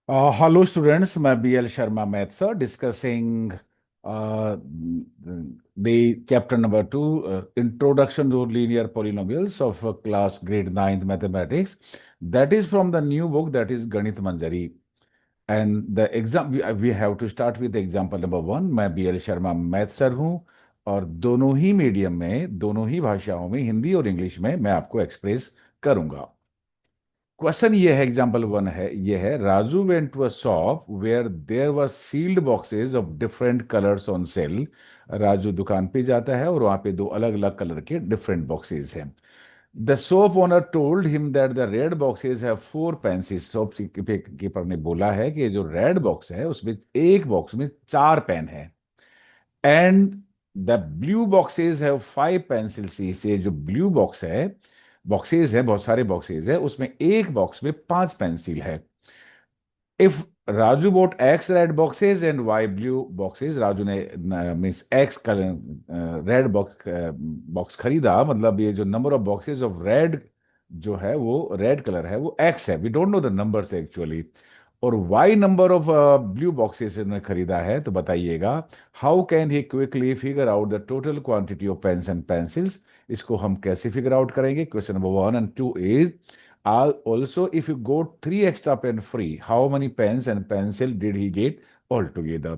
Hello students, मैं BL Sharma Math sir discussing the chapter number 2, Introduction to Linear Polynomials of class grade 9th Mathematics. That is from the new book, that is Ganit Manjari. And the exam we have to start with example number 1. मैं BL Sharma Math sir हूँ और दोनों ही medium में, दोनों ही भाषाओं में, हिंदी और English में मैं आपको एक्सप्रेस करूंगा। क्वेश्चन ये है, एग्जाम्पल 1 है, ये है Raju went to a shop where there were sealed boxes of different colours on sale. Raju दुकान पे जाता है और वहां पे दो अलग अलग कलर के डिफरेंट बॉक्सेस हैं। The shop owner told him that the red boxes have 4 pencils. Shop keeper ने बोला है कि जो रेड बॉक्स है उसमें एक बॉक्स में 4 पेन है। And the blue boxes have 5 pencils. ये जो ब्लू बॉक्स है, बॉक्सेस है, बहुत सारे बॉक्सेस है, उसमें एक बॉक्स में 5 पेंसिल है। If Raju bought X red boxes and Y blue boxes, Raju ने मीन्स एक्स रेड बॉक्स खरीदा, मतलब ये जो number of boxes of red जो है वो रेड कलर है वो एक्स है, we don't know the numbers actually. और Y number of blue boxes ने खरीदा है, तो बताइएगा how can he quickly figure out the total quantity of pens and pencils. इसको हम कैसे फिगर आउट करेंगे? Question number 1 and 2 is also, if you got three extra pen free, how many pens and pencil did he get altogether?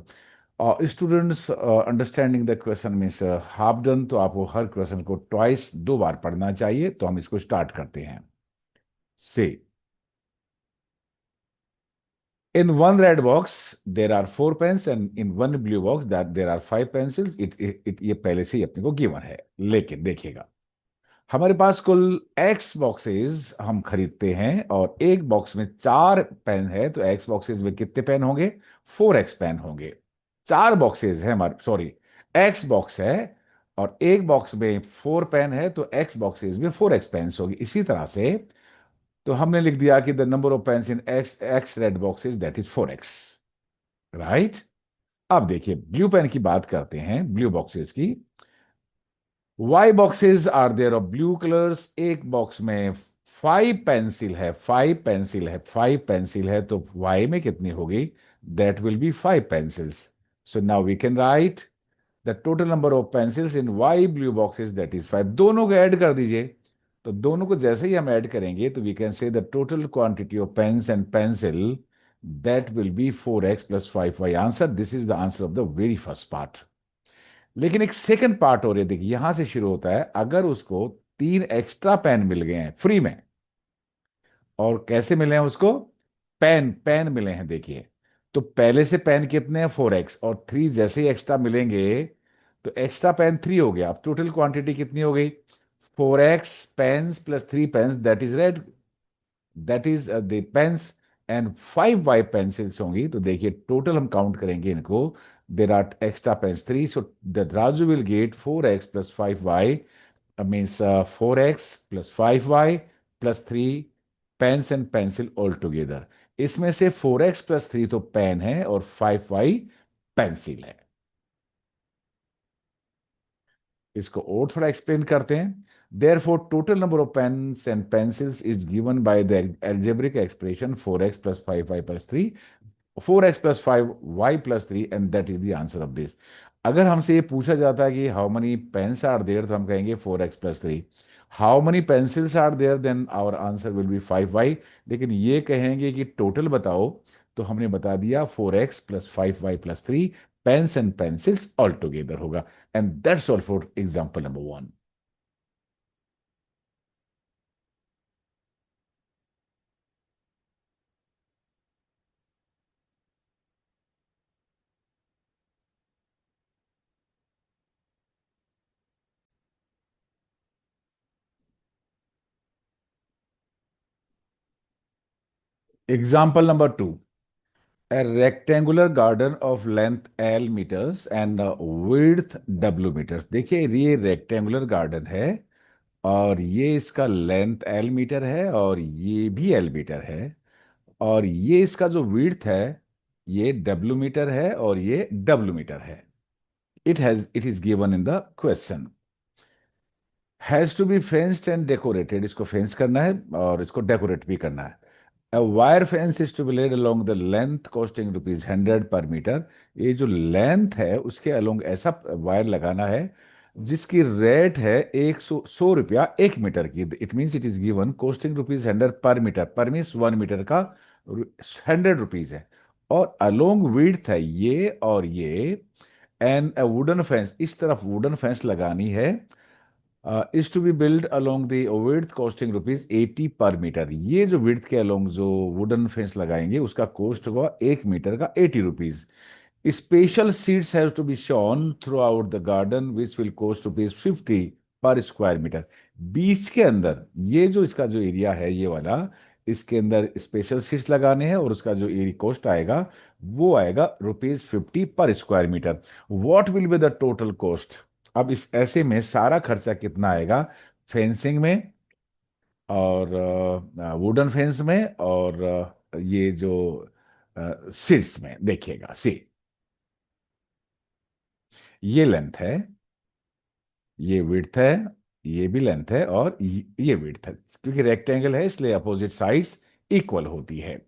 Students understanding the question means half done, तो आपको हर question को twice, 2 बार पढ़ना चाहिए। तो हम इसको start करते हैं से। In one red box there are 4 pens and in one blue box that there are 5 pencils. ये पहले से ही अपने को गिवन है, लेकिन देखिएगा हमारे पास कुल एक्स बॉक्सेस हम खरीदते हैं और एक बॉक्स में 4 पेन है, तो एक्स बॉक्सेस में कितने पेन होंगे? 4x पेन होंगे। 4 बॉक्सेस है हमारे, सॉरी, एक्स बॉक्स है और एक बॉक्स में 4 पेन है, तो एक्स बॉक्सेस में 4x पेन्स होगी। इसी तरह से तो हमने लिख दिया कि the number of pens in x x red boxes that is 4x, right. अब देखिए ब्लू पेन की बात करते हैं, ब्लू बॉक्सेस की। Y boxes are there of blue colours. एक बॉक्स में 5 पेंसिल है, 5 पेंसिल है, 5 पेंसिल है, तो वाई में कितनी होगी? That will be 5 pencils. So now we can write the total number of pencils in Y blue boxes that is 5। दोनों को ऐड कर दीजिए। तो दोनों को जैसे ही हम ऐड करेंगे तो we can say the total quantity of pens and pencil that will be 4x + 5y। Answer, this is the answer of the very first part. लेकिन एक सेकंड पार्ट और है, देखिए यहां से शुरू होता है। अगर उसको 3 एक्स्ट्रा पेन मिल गए हैं फ्री में, और कैसे मिले हैं उसको? पेन पेन मिले हैं, देखिए। तो पहले से पेन कितने हैं? 4x, और 3 जैसे ही एक्स्ट्रा मिलेंगे तो एक्स्ट्रा पेन 3 हो गया। अब टोटल क्वांटिटी कितनी हो गई? 4x pens plus 3 pens that is red, that is the pens, and 5y pencils होंगी। तो देखिए टोटल हम काउंट करेंगे इनको, there are extra pens 3, so the Raju will get 4x + 5y, means 4x + 5y +3 pens and pencil all together. इसमें से 4x + 3 तो pen है और 5y पेंसिल है। इसको और थोड़ा एक्सप्लेन करते हैं। Therefore, total number of pens and pencils is given by the algebraic expression 4x + 5y + 3, 4x + 5y + 3, and that is the answer of this. अगर हमसे ये पूछा जाता है कि how many pens are there, तो हम कहेंगे 4x + 3। How many pencils are there, then our answer will be 5y। लेकिन ये कहेंगे कि टोटल बताओ, तो हमने बता दिया 4x + 5y + 3 pens and pencils all together होगा। And that's all for example number 1। Example number 2. A rectangular garden of length L meters and width W meters। देखिए ये रेक्टेंगुलर गार्डन है और ये इसका लेंथ L मीटर है और ये भी L मीटर है, और ये इसका जो विड्थ है ये W मीटर है और ये W मीटर है। It is given in the question. Has to be fenced and decorated. इसको फेंस करना है और इसको डेकोरेट भी करना है। A wire fence is to be laid along the length costing ₹100 per metre. ये जो लेंथ है उसके अलोंग ऐसा वायर लगाना है जिसकी रेट है 100 रुपया 1 मीटर की। It means it is given costing ₹100 per metre. पर मीन्स 1 मीटर का ₹100 है। और अलोंग विड्थ है ये और ये। एंड अ वुडन फेंस, इस तरफ वुडन फेंस लगानी है, is to be build along the width costing ₹80 per metre. ये जो विड्थ के अलोंग जो वुडन फेंस लगाएंगे उसका कॉस्ट होगा 1 मीटर का ₹80। Special seats have to be shown throughout the garden which will cost ₹50 per square metre. बीच के अंदर ये जो इसका जो एरिया है ये वाला, इसके अंदर स्पेशल सीट्स लगाने हैं और उसका जो एरिया कॉस्ट आएगा वो आएगा ₹50 per square metre. What will be the total cost? अब इस ऐसे में सारा खर्चा कितना आएगा? फेंसिंग में और वुडन फेंस में और ये जो सीट्स में, देखिएगा सी, ये लेंथ है, ये विड्थ है, ये भी लेंथ है और ये विड्थ है। क्योंकि रेक्टेंगल है इसलिए अपोजिट साइड्स इक्वल होती है।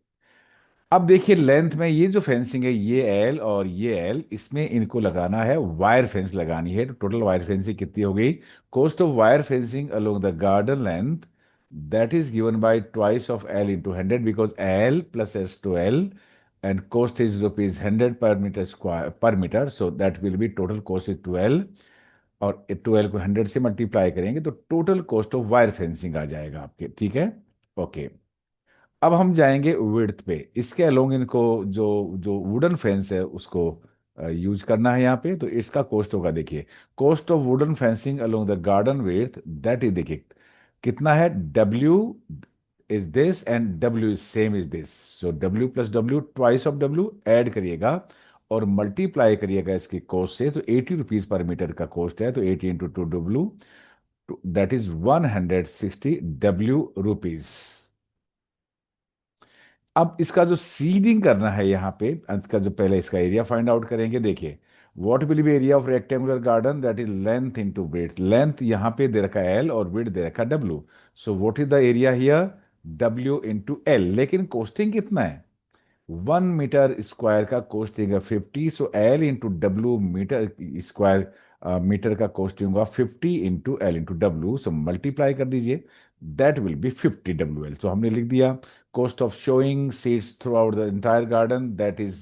अब देखिए लेंथ में ये जो फेंसिंग है ये एल और ये एल, इसमें इनको लगाना है वायर फेंस लगानी है। तो टोटल वायर फेंसिंग कितनी हो गई? Cost of wire fencing along the garden length that is given by twice of L into 100 because L plus S two L and cost is ₹100 per metre square per metre. So that will be total cost is 12 और 12 को 100 से multiply करेंगे तो total cost of wire fencing आ जाएगा आपके। ठीक है, ओके। अब हम जाएंगे विड्थ पे। इसके अलोंग इनको जो जो वुडन फेंस है उसको यूज करना है यहाँ पे। तो इसका कॉस्ट होगा, देखिए cost of wooden fencing along the garden width that is, देखिए कितना है, W is this and W is same is this. So W plus W twice of W add करिएगा और मल्टीप्लाई करिएगा इसकी कॉस्ट से। तो ₹80 पर मीटर का कॉस्ट है, तो 80 into 2W that is 160 W rupees. अब इसका जो सीडिंग करना है यहाँ पे, इसका जो पहले इसका एरिया फाइंड आउट करेंगे। देखिए what will B area of rectangular garden that is length into width. Length यहाँ पे दे रखा है L और विड्थ दे रखा W। So what is the area here? W into L। लेकिन कोस्टिंग कितना है? 1 मीटर स्क्वायर का कॉस्टिंग है 50। So L into W metre square, metre का कॉस्टिंग होगा 50 into L into W. So multiply कर दीजिए, that will be 50 WL। So हमने लिख दिया cost of showing seats throughout the entire garden that is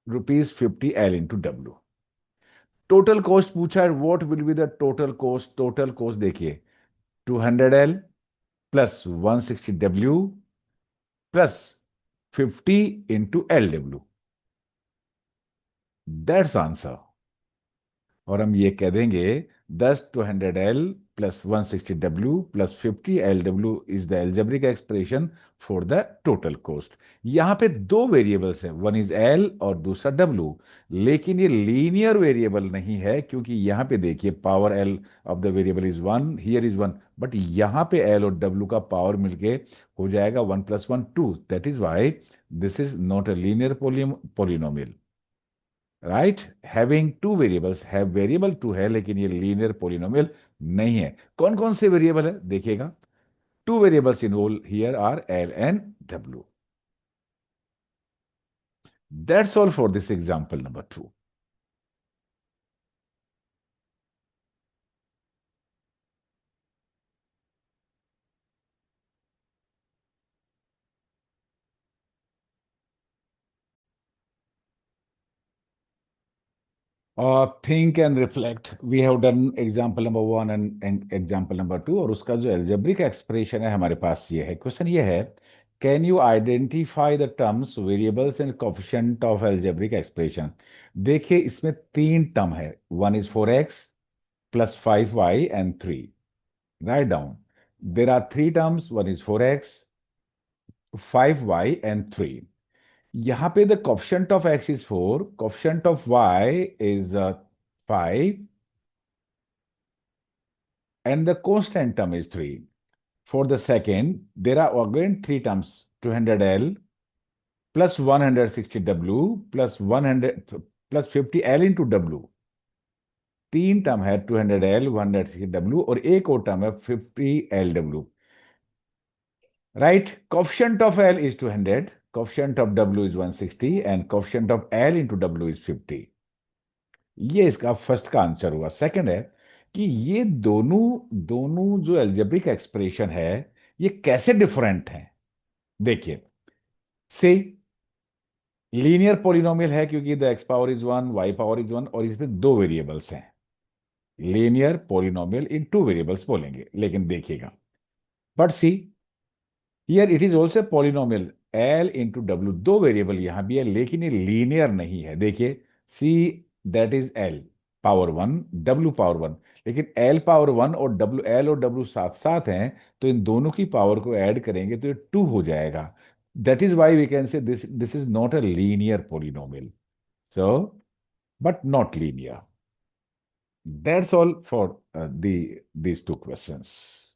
₹50 L into W। Total cost पूछा है, what will be the total cost? Total cost देखिए 200L plus 160W plus 50 into LW। That's answer. और हम ये कह देंगे 10 200L plus 160W plus 50 LW is the algebraic expression for the total cost. यहाँ पे दो वेरिएबल्स हैं, वन इज L और दूसरा W। लेकिन ये लीनियर वेरिएबल नहीं है क्योंकि यहाँ पे देखिए power L of the variable is 1, here is 1, but यहाँ पे L और W का पावर मिलके हो जाएगा 1 + 1 2। That is why this is not a linear polynomial. Right, having two variables, है वेरिएबल टू है लेकिन ये लीनियर पोलिनोमियल नहीं है। कौन कौन से वेरिएबल है देखिएगा? Two variables involve here are L and W। That's all for this example number 2। Think and reflect, we have done example number 1 and example number 2 और उसका जो एल्जेब्रिक एक्सप्रेशन है हमारे पास ये है। क्वेश्चन ये है, can you identify the terms variables and coefficient of algebraic expression? देखिए इसमें तीन टर्म है, one is 4x plus 5y and 3। Write down, there are three terms, one is 4x 5y and 3। यहाँ पे the coefficient of x is 4, coefficient of y is 5 and the constant term is 3. For the second, there are again three terms, 200L plus 160W plus 100 plus 50L into W। तीन term है 200L 160W और एक और term है 50LW। Right? Coefficient of L is 200, coefficient of W is 160 and coefficient of L into W is 50. ये इसका first का answer हुआ। सेकंड है कि ये दोनों दोनों जो एल्जेब्रिक एक्सप्रेशन है ये कैसे डिफरेंट हैं। देखिए, से लीनियर पॉलिनोमियल है क्योंकि the x power is one, y power is one, और इसमें दो वेरिएबल्स हैं। Linear polynomial in two variables बोलेंगे, लेकिन देखिएगा, but see here it is also polynomial L into W, दो वेरिएबल यहां भी है, लेकिन ये लीनियर नहीं है। देखिए, see that is L power one, W power one, लेकिन एल पावर वन और डब्ल्यू, एल और डब्ल्यू साथ साथ हैं, तो इन दोनों की पावर को ऐड करेंगे तो ये टू हो जाएगा। That is why we can say this this is not a linear polynomial, so but not linear. That's all for these two questions.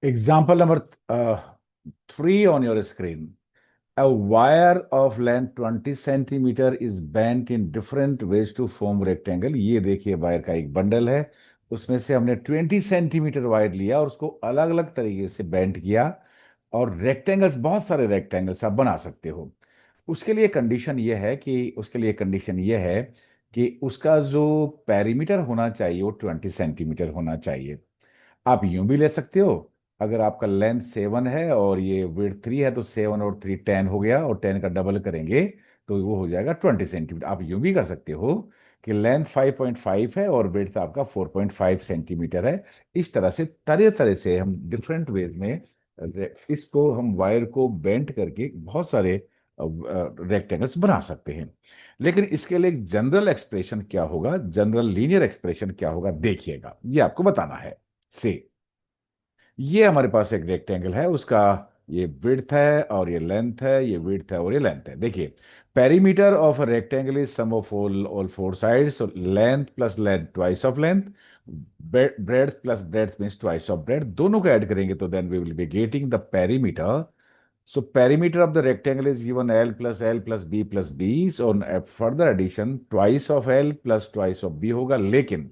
Example number 3 on your screen. A wire of length 20 centimeter is bent in different ways to form rectangle. ये देखिए, wire का एक bundle है, उसमें से हमने 20 centimetre wire लिया और उसको अलग अलग तरीके से बेंट किया, और रेक्टेंगल्स, बहुत सारे रेक्टेंगल्स आप बना सकते हो। उसके लिए कंडीशन ये है कि उसका जो पेरीमीटर होना चाहिए वो 20 सेंटीमीटर होना चाहिए। आप यूं भी ले सकते हो, अगर आपका लेंथ 7 है और ये विड्थ 3 है तो 7 और 3 10 हो गया, और 10 का डबल करेंगे तो वो हो जाएगा 20 सेंटीमीटर। आप यूं भी कर सकते हो कि लेंथ 5.5 है और विड्थ आपका 4.5 सेंटीमीटर है। इस तरह से तरह तरह से हम डिफरेंट वेज में इसको हम वायर को बेंड करके बहुत सारे रेक्टेंगल्स बना सकते हैं। लेकिन इसके लिए जनरल एक्सप्रेशन क्या होगा, जनरल लीनियर एक्सप्रेशन क्या होगा, देखिएगा, ये आपको बताना है। से ये हमारे पास एक रेक्टेंगल है, उसका ये विड्थ है और ये लेंथ है, ये विड्थ है और ये लेंथ है। देखिए, perimeter of a rectangle is sum of all four sides, so length plus length twice of length, breadth plus breadth means twice of breadth, दोनों को ऐड करेंगे तो then we will be getting the perimeter. So perimeter of the rectangle is given L plus B plus B. So on a further addition, twice of L plus twice of B होगा, लेकिन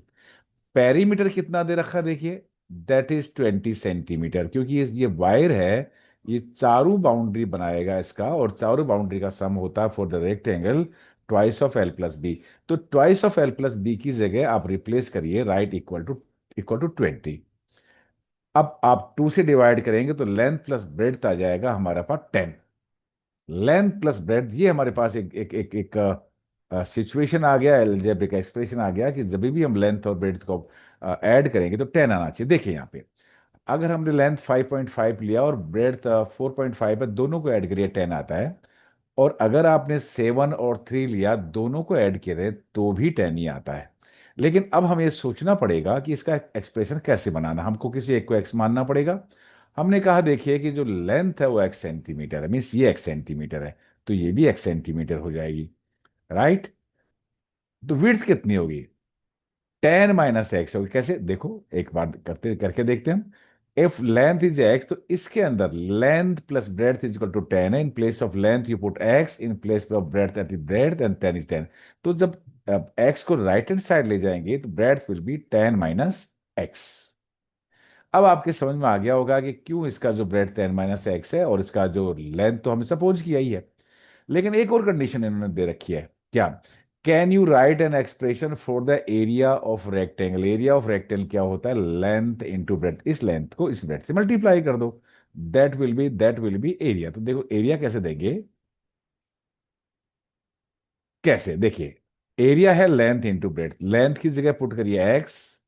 perimeter कितना दे रखा है, देखिए, that is 20 centimetre, क्योंकि ये wire है, ये चारों बाउंड्री बनाएगा इसका, और चारों बाउंड्री का सम होता है for the rectangle twice of L plus B. तो twice of L plus B की जगह आप रिप्लेस करिए राइट इक्वल टू 20। अब आप 2 से डिवाइड करेंगे तो लेंथ प्लस ब्रेड्थ आ जाएगा हमारे पास 10। लेंथ प्लस ब्रेड्थ, ये हमारे पास एक एक एक एक सिचुएशन आ गया, अलजेब्रिक एक्सप्रेशन आ गया कि जब भी हम लेंथ और ब्रेड्थ को ऐड करेंगे तो 10 आना चाहिए। देखिए यहाँ पे, अगर हमने लेंथ 5.5 लिया और ब्रेड्थ 4.5 है, दोनों को ऐड करिए 10 आता है। और अगर आपने 7 और 3 लिया, दोनों को ऐड किए तो भी 10 ही आता है। लेकिन अब हमें सोचना पड़ेगा कि इसका एक्सप्रेशन कैसे बनाना, हमको किसी एक को एक्स मानना पड़ेगा। हमने कहा, देखिए कि जो लेंथ है वो एक्स सेंटीमीटर है, मीन्स ये एक्स सेंटीमीटर है, तो ये भी एक्स सेंटीमीटर हो जाएगी, राइट। तो विड्थ कितनी होगी, 10 - x होगी। कैसे, देखो, एक बार करते करके देखते हैं हम। इफ लेंथ इज एक्स, तो इसके अंदर length plus breadth is equal to 10 है। In place of length you put x, in place of breadth at breadth, and 10 is 10। तो जब एक्स को राइट हैंड साइड ले जाएंगे तो ब्रेड्थ विल बी 10 - x। अब आपके समझ में आ गया होगा कि क्यों इसका जो ब्रेड 10 - x है और इसका जो लेंथ तो हमने सपोज किया ही है। लेकिन एक और कंडीशन इन्होंने दे रखी है, क्या, can you right an expression for the area of rectangle. Area of rectangle क्या होता है, लेंथ इंटू ब्रेड, इस लेंथ को इस ब्रेड से मल्टीप्लाई कर दो, दैट विल बी एरिया। तो देखो एरिया कैसे देंगे, कैसे, देखिए, एरिया है लेंथ इंटू ब्रेड, लेंथ की जगह पुट करिए एक्स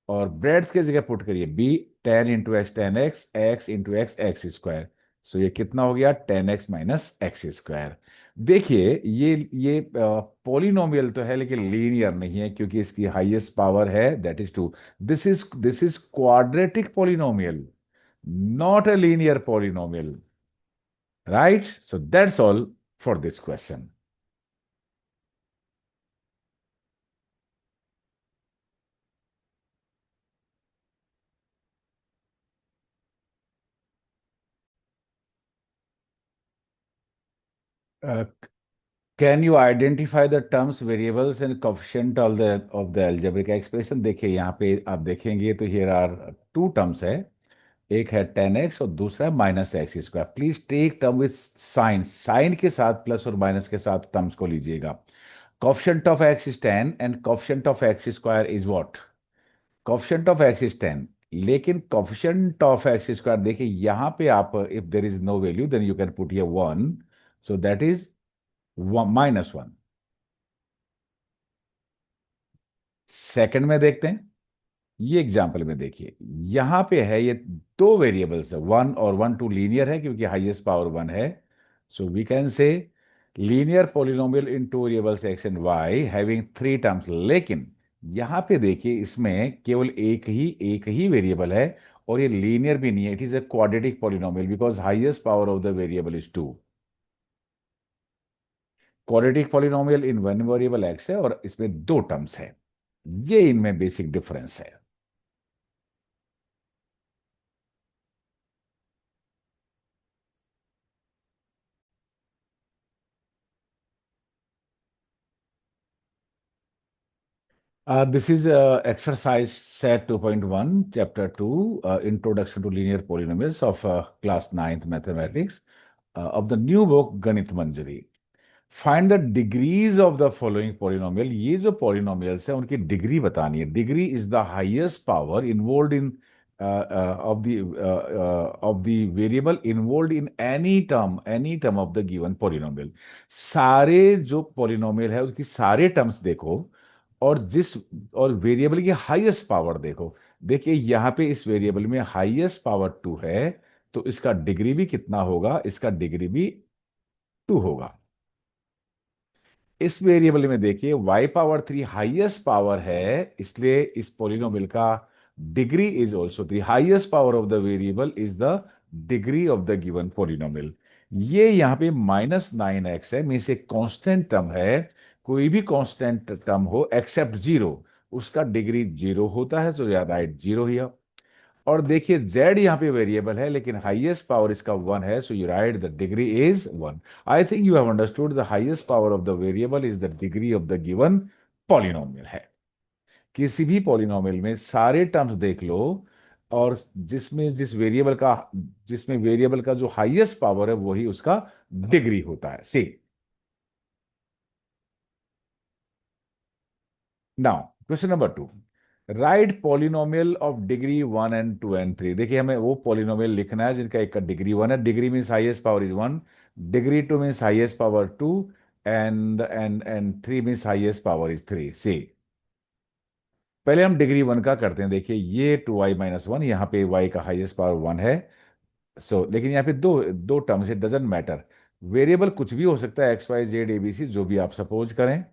और ब्रेड्थ की जगह पुट करिए B. 10 × x 10x, x × x so ये कितना हो गया, 10x - x²। देखिए, ये पॉलिनोमियल तो है लेकिन लीनियर नहीं है, क्योंकि इसकी हाईएस्ट पावर है that is 2। This is quadratic polynomial, not a linear polynomial, right. So that's all for this question. Can you identify the terms variables and coefficient of the algebraic expression? देखिए यहाँ पे आप देखेंगे तो here are to terms है। एक है 10x और दूसरा है -x²। Please take term with sign, sign के साथ प्लस और माइनस के साथ टर्म्स को लीजिएगा। Coefficient of x is 10 and coefficient of x² is what? Coefficient of x is 10, लेकिन कोफिशिएंट ऑफ x², देखिए यहां पे आप if there is no value then you can put ये 1, सो दैट इज -1। सेकंड में देखते हैं, ये एग्जाम्पल में देखिए यहां पे है ये दो वेरिएबल्स है, वन और वन टू लीनियर है क्योंकि हाईएस्ट पावर वन है। So we can say linear polynomial in two variables x and y having three terms. लेकिन यहां पे देखिए इसमें केवल एक ही वेरिएबल है और ये लीनियर भी नहीं है, it is a quadratic polynomial because highest power of the variable is two. Quadratic polynomial in one variable x है और इसमें दो टर्म्स है, ये इनमें बेसिक डिफरेंस है। This is exercise set 2.1, chapter 2, Introduction to Linear Polynomials of class ninth mathematics of the new book Ganit Manjari. Find the degrees of the following polynomial, ये जो पॉलिनोमियल्स है उनकी डिग्री बतानी है। Degree is the highest power involve in of the variable involve in any term of the given polynomial. सारे जो polynomial है उसकी सारे टर्म्स देखो और जिस और वेरिएबल की हाईएस्ट पावर देखो। देखिए यहाँ पे इस वेरिएबल में हाईएस्ट पावर टू है, तो इसका डिग्री भी कितना होगा? इसका डिग्री भी टू होगा। इस वेरिएबल में देखिए y⁻³ हाईएस्ट पावर है, इसलिए इस पॉलिनोमियल का degree is also 3। Highest power of the variable is the degree of the given polynomial. ये यहाँ पे -9x है, मीन्स एक कांस्टेंट टर्म है। कोई भी कांस्टेंट टर्म हो एक्सेप्ट जीरो, उसका डिग्री जीरो होता है, तो या राइट जीरो ही। और देखिए z यहाँ पे वेरिएबल है लेकिन हाईएस्ट पावर इसका वन है, so you right the degree is one. I think you have understood the highest power of the variable is the degree of the given polynomial है। किसी भी पॉलिनोमियल में सारे टर्म्स देख लो और जिसमें वेरिएबल का जो हाईएस्ट पावर है वही उसका डिग्री होता है। See now question number 2, right polynomial of degree 1 and 2 and 3। देखिए हमें वो पॉलिनोमियल लिखना है जिनका एक का डिग्री 1 है, degree means highest power is 1, degree 2 means highest power 2, and 3 means highest power is 3। सी पहले हम डिग्री 1 का करते हैं। देखिए ये 2y-1, यहाँ पे y का हाईएस्ट पावर 1 है। लेकिन यहाँ पे दो दो terms, it doesn't matter. Variable कुछ भी हो सकता है, x y z a b c जो भी आप सपोज करें।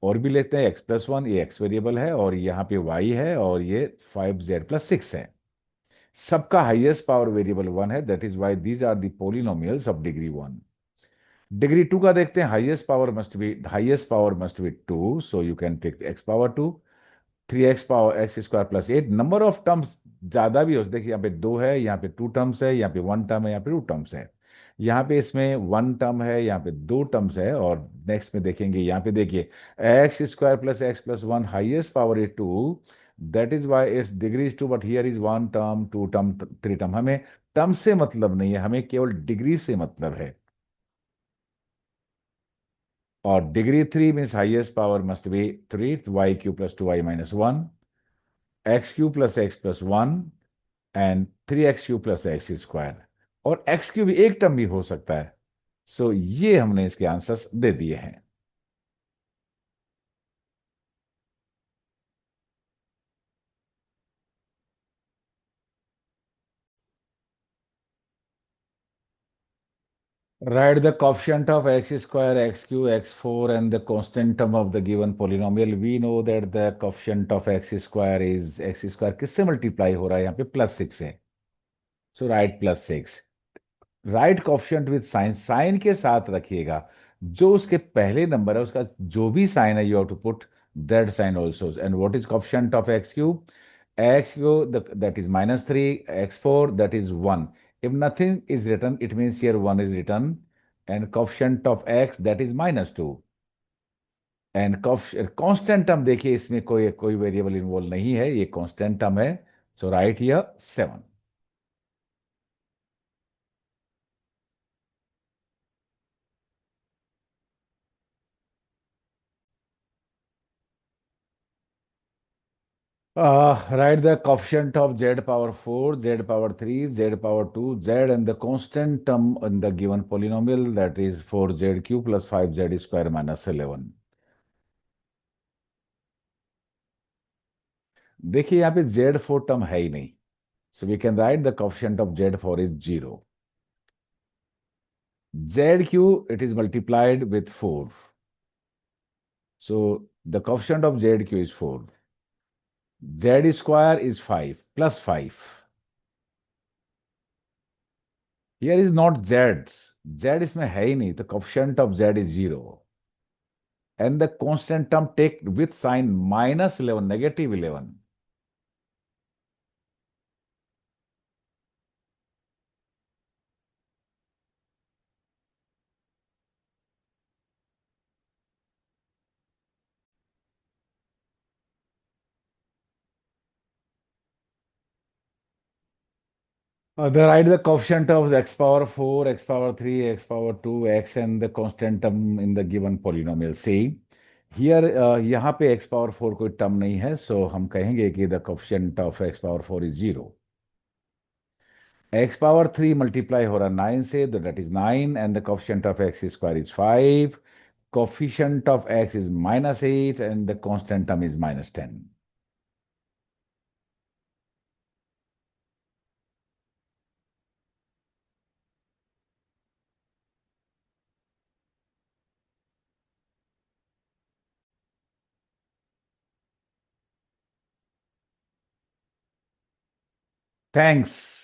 और भी लेते हैं x+1, ये x वेरिएबल है और यहाँ पे y है और ये 5z+6 है। सबका हाईएस्ट पावर वेरिएबल 1 है, that is why these are the polynomials of degree 1। Degree 2 का देखते हैं, highest power must be 2, so you can take x⁻², 3x⁻x² + 8। Number of terms ज्यादा भी हो सकते हैं, देखिए यहाँ पे दो है, यहाँ पे टू टर्म्स है, यहाँ पे वन टर्म है, यहाँ पे टू टर्म्स है। यहाँ पे इसमें वन टर्म है, यहाँ पे दो टर्म्स है। और नेक्स्ट में देखेंगे, यहाँ पे देखिए x² + x+1 highest power is 2, that is why its degree is 2, but here is one term, two term, three term. हमें टर्म से मतलब नहीं है, हमें केवल डिग्री से मतलब है। और degree 3 means highest power must B 3, y³ + 2y-1, x³ + x+1 and 3x³ + x²। और x³ एक टर्म भी हो सकता है। सो ये हमने इसके आंसर्स दे दिए हैं। Write the coefficient of x², x³, x4 and the constant term of the given polynomial. We know that the coefficient of x² is x², किससे मल्टीप्लाई हो रहा है? यहाँ पे +6 है, so right +6। Right coefficient with sign, sign के साथ रखिएगा। जो उसके पहले नंबर है उसका जो भी साइन है you have to put that sign also. And what is coefficient of x³? x³ that is -3, x4 that is 1। If nothing is written it means here 1 is written, and coefficient of x that is -2 and constant term देखिए इसमें कोई कोई variable involve नहीं है ये constant term है so right here 7. Write the coefficient of z power 4, z power 3, z power 2, z and the constant term in the given polynomial that is 4z cube plus 5z square minus 11. देखिए यहाँ पे z4 term है ही नहीं so we can write the coefficient of z4 is 0. Z cube it is multiplied with 4 so the coefficient of zq is 4. Z square is 5 plus 5. Here is not z. Z इसमें है ही नहीं तो coefficient of z is 0. And the constant term take with sign -11, -11. Then write the coefficient of x power 4, x power 3, x power 2, x and the constant term in the given polynomial. See, here यहाँ पे x power 4 कोई term नहीं है so हम कहेंगे कि the coefficient of x power 4 is 0. x power 3 multiply हो रहा 9 से तो that is 9 and the coefficient of x square is 5. Coefficient of x is -8 and the constant term is -10. Thanks.